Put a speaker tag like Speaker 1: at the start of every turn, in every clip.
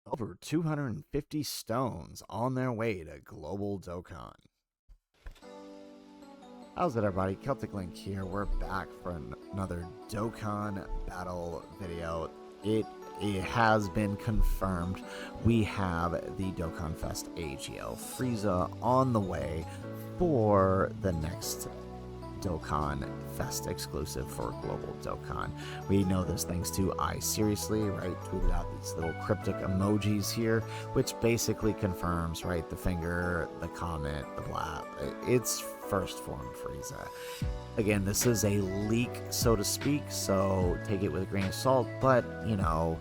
Speaker 1: Over 250 stones on their way to global Dokkan. How's it, everybody? Celtic Link here. We're back for another Dokkan battle video. It has been confirmed. We have the Dokkan Fest AGL FREIZA on the way for the next Dokkan Fest exclusive for Global Dokkan. We know this thanks to I Seriously, right? Tweeted out these little cryptic emojis here, which basically confirms, right? The finger, the comet, the blab. It's first form Frieza. Again, this is a leak, so to speak, so take it with a grain of salt, but, you know,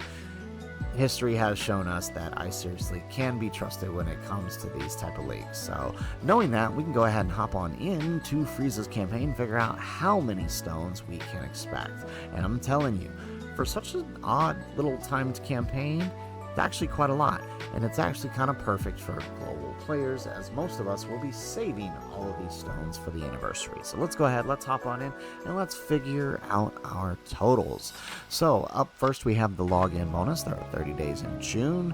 Speaker 1: history has shown us that I Seriously can be trusted when it comes to these type of leaks. So knowing that, we can go ahead and hop on into Frieza's campaign, figure out how many stones we can expect. And I'm telling you, for such an odd little timed campaign, it's actually quite a lot, and it's actually kind of perfect for global players, as most of us will be saving all of these stones for the anniversary. So let's go ahead, let's hop on in, and let's figure out our totals. So up first, we have the login bonus. There are 30 days in June,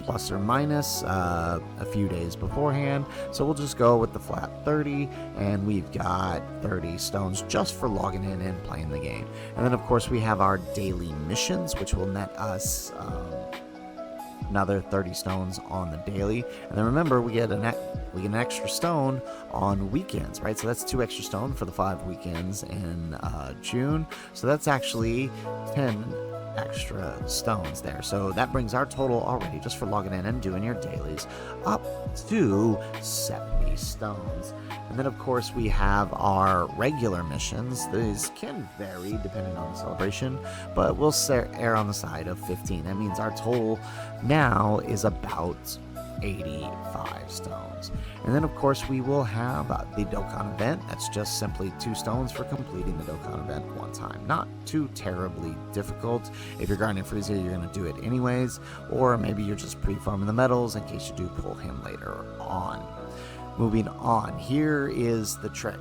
Speaker 1: plus or minus a few days beforehand. So we'll just go with the flat 30, and we've got 30 stones just for logging in and playing the game. And then, of course, we have our daily missions, which will net us another 30 stones on the daily. And then remember, we get an extra stone on weekends, right? So that's 2 extra stone for the 5 weekends in June. So that's actually 10 extra stones there. So that brings our total already, just for logging in and doing your dailies, up to 70 stones. And then, of course, we have our regular missions. These can vary depending on the celebration, but we'll err on the side of 15. That means our total now is about 85 stones. And then, of course, we will have the Dokkan event. That's just simply 2 stones for completing the Dokkan event one time. Not too terribly difficult. If you're grinding Frieza, you're going to do it anyways, or maybe you're just pre-farming the medals in case you do pull him later on. Moving on, here is the trick.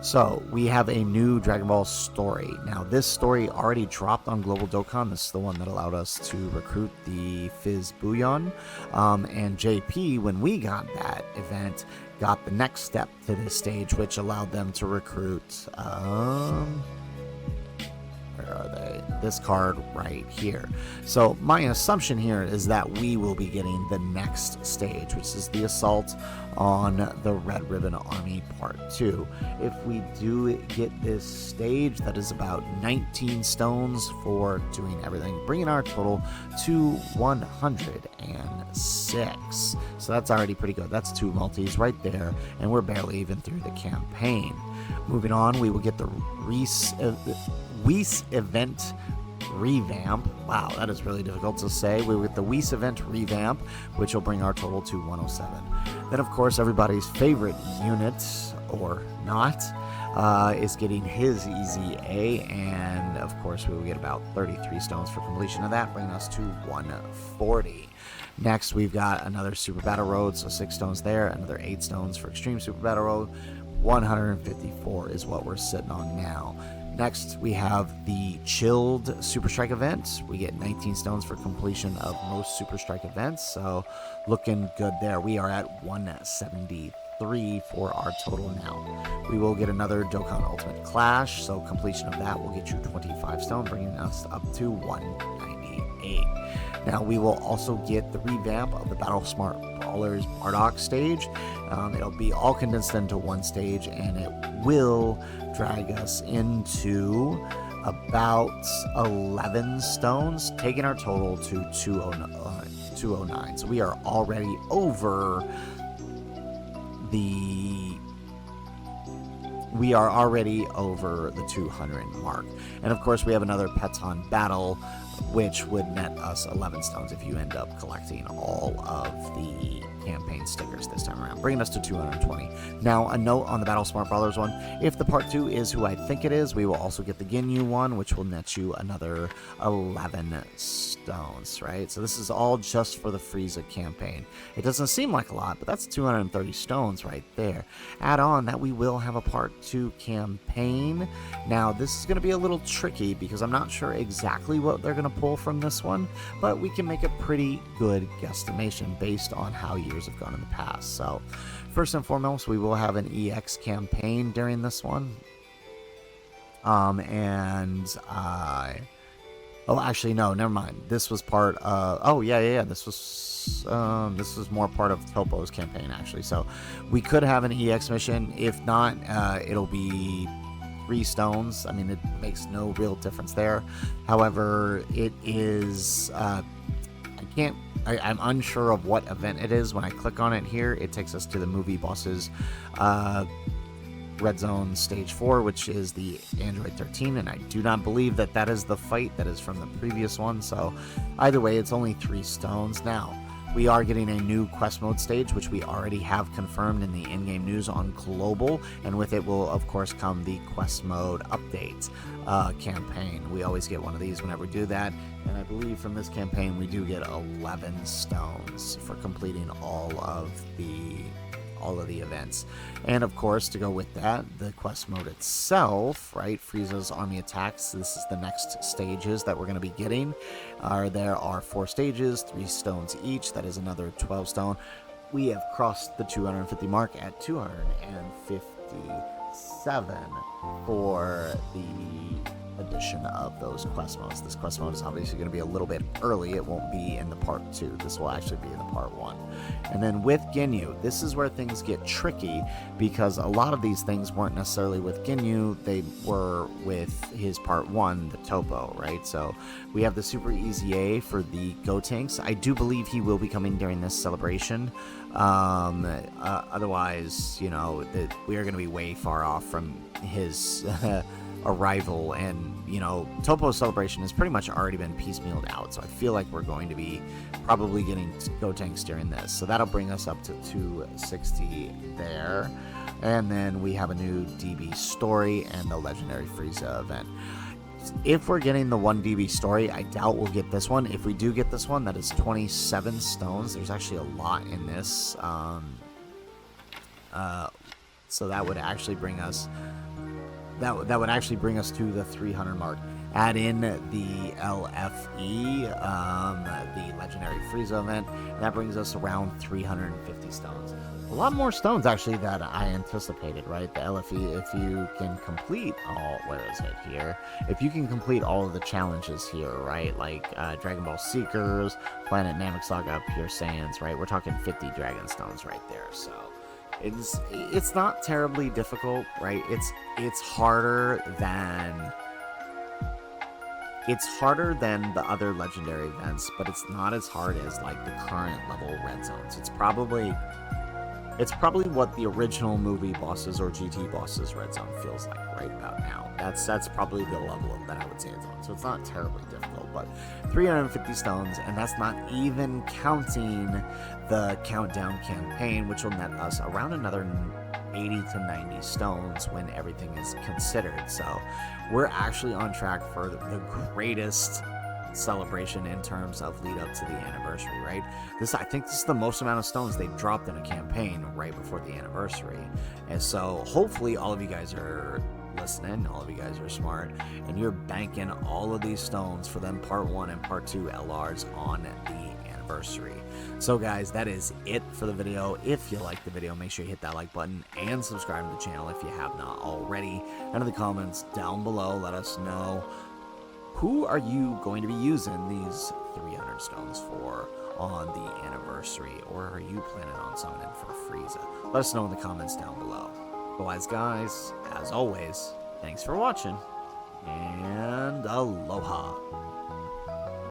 Speaker 1: So we have a new Dragon Ball story. Now, this story already dropped on Global Dokkan. This is the one that allowed us to recruit the Fizz Bouillon. And JP, when we got that event, got the next step to this stage, which allowed them to recruit, where are they? This card right here. So my assumption here is that we will be getting the next stage, which is the assault on the Red Ribbon Army Part 2. If we do get this stage, that is about 19 stones for doing everything, bringing our total to 106. So that's already pretty good. That's 2 multis right there, and we're barely even through the campaign. Moving on, we will get the Whis event revamp. Wow, that is really difficult to say. We will get the Whis event revamp, which will bring our total to 107. Then, of course, everybody's favorite unit, or not, is getting his Easy A, and of course we will get about 33 stones for completion of that, bringing us to 140. Next, we've got another Super Battle Road, so 6 stones there, another 8 stones for Extreme Super Battle Road. 154 is what we're sitting on now. Next, we have the Chilled Super Strike event. We get 19 stones for completion of most Super Strike events, so looking good there. We are at 173 for our total now. We will get another Dokkan Ultimate Clash, so completion of that will get you 25 stone, bringing us up to 198. Now, we will also get the revamp of the Battle Smart Brawlers Bardock stage. It'll be all condensed into one stage, and it will drag us into about 11 stones, taking our total to 209. So we are already over the 200 mark. And of course, we have another Peton battle, which would net us 11 stones if you end up collecting all of the campaign stickers this time around, bringing us to 220. Now, a note on the Battle Smart Brothers one: if the part 2 is who I think it is, we will also get the Ginyu one, which will net you another 11 stones, right? So this is all just for the Frieza campaign. It doesn't seem like a lot, but that's 230 stones right there. Add on that we will have a part 2 campaign. Now, this is going to be a little tricky because I'm not sure exactly what they're going going to pull from this one, but we can make a pretty good guesstimation based on how years have gone in the past. So first and foremost, we will have an EX campaign during this one. Oh, actually, no, never mind. This was part of... Oh, yeah. This was more part of Topo's campaign, actually. So we could have an EX mission. If not, it'll be 3 stones. I mean, it makes no real difference there. However, it is... I'm unsure of what event it is. When I click on it here, it takes us to the movie bosses Red Zone Stage 4, which is the Android 13, and I do not believe that that is the fight that is from the previous one, so either way, it's only 3 stones. Now, we are getting a new quest mode stage, which we already have confirmed in the in-game news on Global, and with it will, of course, come the quest mode update campaign. We always get one of these whenever we do that, and I believe from this campaign, we do get 11 stones for completing all of the events. And of course, to go with that, the quest mode itself, right, FREIZA's army attacks, this is the next stages that we're going to be getting. There are 4 stages, 3 stones each, that is another 12 stone. We have crossed the 250 mark at 257 for the addition of those quest modes. This quest mode is obviously going to be a little bit early. It won't be in the part 2. This will actually be in the part 1. And then with Ginyu, this is where things get tricky, because a lot of these things weren't necessarily with Ginyu, they were with his part 1, the Topo, right? So we have the super easy A for the Gotenks. I do believe he will be coming during this celebration. Otherwise, you know, we are going to be way far off from his arrival, and you know, Topo's celebration has pretty much already been piecemealed out, so I feel like we're going to be probably getting Gotenks during this, so that'll bring us up to 260 there. And then we have a new DB story and the legendary FREIZA event. If we're getting the 1 DB story, I doubt we'll get this one. If we do get this one, that is 27 stones. There's actually a lot in this, so that would actually bring us that would actually bring us to the 300 mark. Add in the LFE, the legendary FREIZA event, and that brings us around 350 stones. A lot more stones, actually, that I anticipated, right? The LFE, if you can complete all... Where is it here? If you can complete all of the challenges here, right? Like Dragon Ball Seekers, Planet Namek Saga, Pure Saiyans, right? We're talking 50 Dragon Stones right there, so... It's not terribly difficult, right? It's harder than the other legendary events, but it's not as hard as like the current level Red Zones. It's probably what the original movie bosses or GT bosses Red Zone feels like right about now. That's probably the level that I would say it's on. So it's not terribly difficult, but 350 stones, and that's not even counting the countdown campaign, which will net us around another 80 to 90 stones when everything is considered. So we're actually on track for the greatest celebration in terms of lead up to the anniversary, right? I think this is the most amount of stones they've dropped in a campaign right before the anniversary. And so hopefully all of you guys are listening, all of you guys are smart, and you're banking all of these stones for them part 1 and part 2 LRs on the anniversary. So guys, that is it for the video. If you liked the video, make sure you hit that like button and subscribe to the channel if you have not already. And in the comments down below, let us know, who are you going to be using these 300 stones for on the anniversary? Or are you planning on summoning for FREIZA? Let us know in the comments down below. Otherwise, guys, as always, thanks for watching, and aloha.